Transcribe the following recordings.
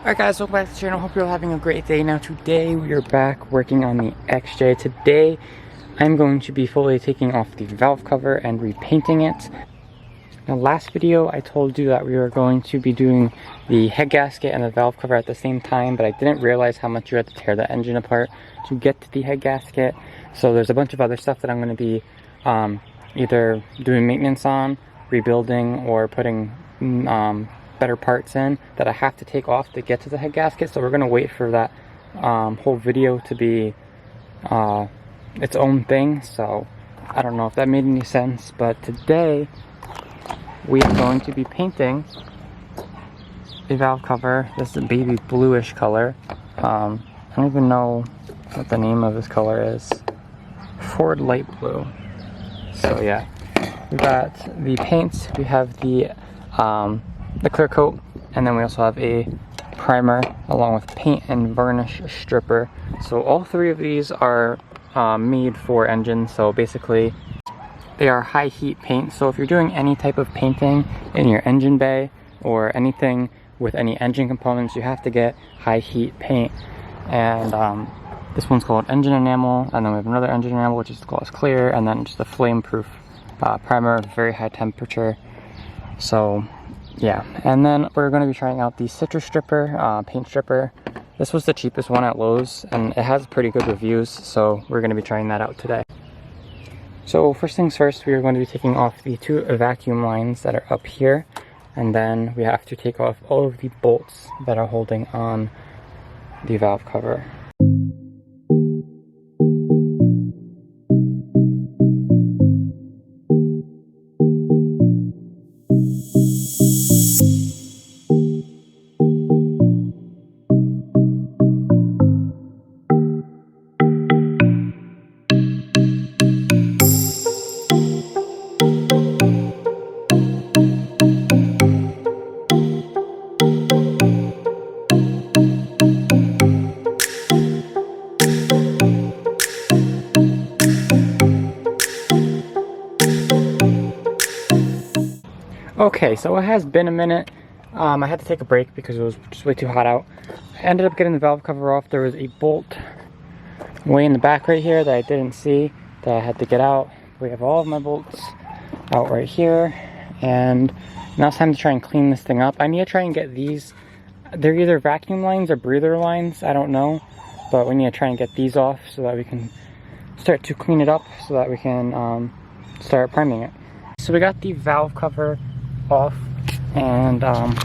Alright guys, welcome back to the channel. Hope you're all having a great day. Now today we are back working on the XJ. Today I'm going to be fully taking off the valve cover and repainting it. Now last video I told you that we were going to be doing the head gasket and the valve cover at the same time, but I didn't realize how much you had to tear the engine apart to get to the head gasket. So there's a bunch of other stuff that I'm going to be either doing maintenance on, rebuilding, or putting better parts in that I have to take off to get to the head gasket. So we're going to wait for that whole video to be its own thing. So I don't know if that made any sense, but today we are going to be painting the valve cover. This is a baby bluish color. I don't even know what the name of this color is. Ford Light Blue. So yeah, we got the paints, we have the clear coat, and then we also have a primer along with paint and varnish stripper. So all three of these are made for engines. So basically they are high heat paint. So if you're doing any type of painting in your engine bay or anything with any engine components, you have to get high heat paint. And this one's called engine enamel, and then we have another engine enamel which is gloss clear, and then just a flame proof primer, very high temperature. So yeah, and then we're going to be trying out the citrus stripper, paint stripper. This was the cheapest one at Lowe's, and it has pretty good reviews, so we're going to be trying that out today. So first things first, we are going to be taking off the two vacuum lines that are up here, and then we have to take off all of the bolts that are holding on the valve cover. Okay, so it has been a minute. I had to take a break because it was just way too hot out. I ended up getting the valve cover off. There was a bolt way in the back right here that I didn't see that I had to get out. We have all of my bolts out right here, and now it's time to try and clean this thing up. I need to try and get these. They're either vacuum lines or breather lines, I don't know, but we need to try and get these off so that we can start to clean it up so that we can start priming it. So we got the valve cover off, and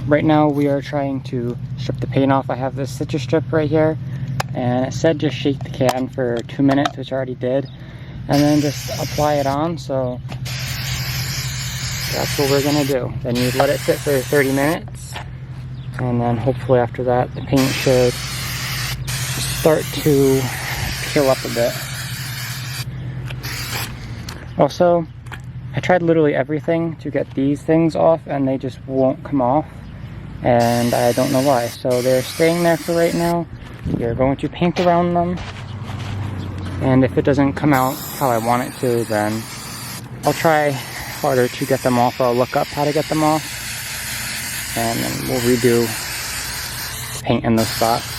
right now we are trying to strip the paint off. I have this citrus strip right here, and it said just shake the can for 2 minutes, which I already did, and then just apply it on. So that's what we're gonna do. Then you let it sit for 30 minutes, and then hopefully after that the paint should start to peel up a bit. Also, I tried literally everything to get these things off, and they just won't come off, and I don't know why. So they're staying there for right now. We're going to paint around them, and if it doesn't come out how I want it to, then I'll try harder to get them off. I'll look up how to get them off, and then we'll redo paint in those spots.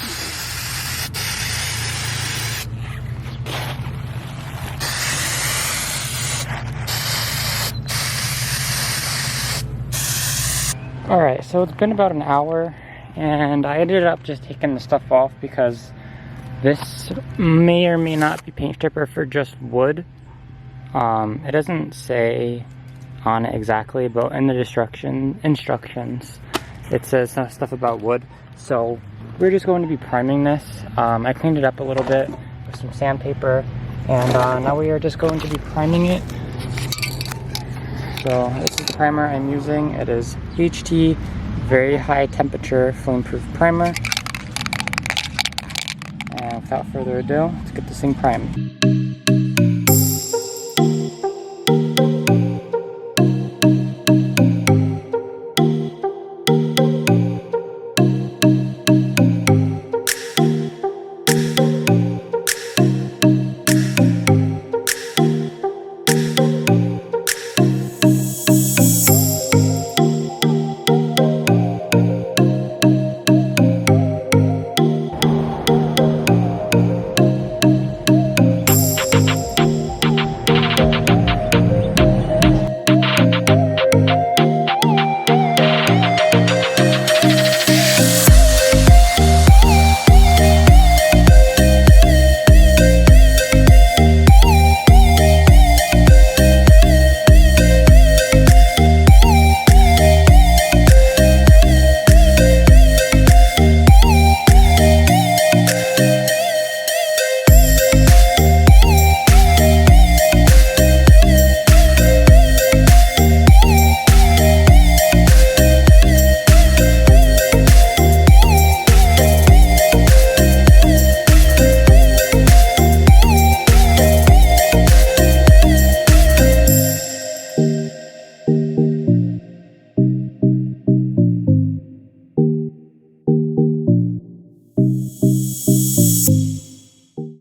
Alright, so it's been about an hour, and I ended up just taking the stuff off because this may or may not be paint stripper for just wood. It doesn't say on it exactly, but in the instructions it says stuff about wood. So we're just going to be priming this. I cleaned it up a little bit with some sandpaper, and now we are just going to be priming it. So this is the primer I'm using. It is HT very high temperature flame proof primer. And without further ado, let's get this thing primed.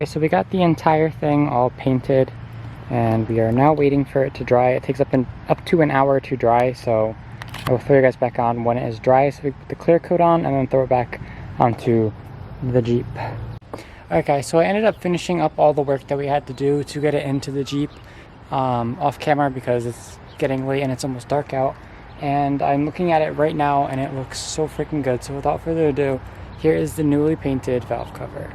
So we got the entire thing all painted and we are now waiting for it to dry. It takes up to an hour to dry, so I will throw you guys back on when it is dry. So we put the clear coat on and then throw it back onto the Jeep. Alright guys, so I ended up finishing up all the work that we had to do to get it into the Jeep off camera because it's getting late and it's almost dark out. And I'm looking at it right now and it looks so freaking good. So without further ado, here is the newly painted valve cover.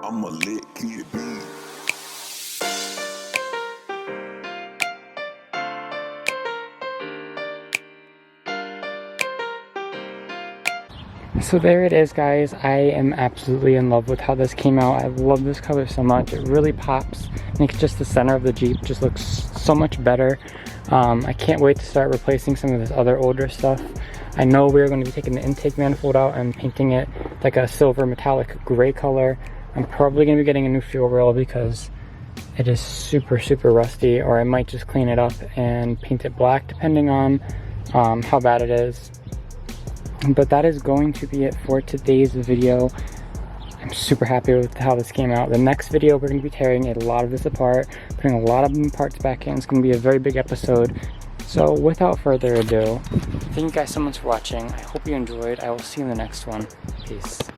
I'm a lit kid, B. So there it is, guys. I am absolutely in love with how this came out. I love this color so much. It really pops. Makes just the center of the Jeep just looks so much better. I can't wait to start replacing some of this other older stuff. I know we're going to be taking the intake manifold out and painting it like a silver metallic gray color. I'm probably going to be getting a new fuel rail because it is super rusty, or I might just clean it up and paint it black depending on how bad it is. But that is going to be it for today's video. I'm super happy with how this came out. The next video we're going to be tearing a lot of this apart, putting a lot of new parts back in. It's going to be a very big episode. So without further ado, thank you guys so much for watching. I hope you enjoyed. I will see you in the next one. Peace.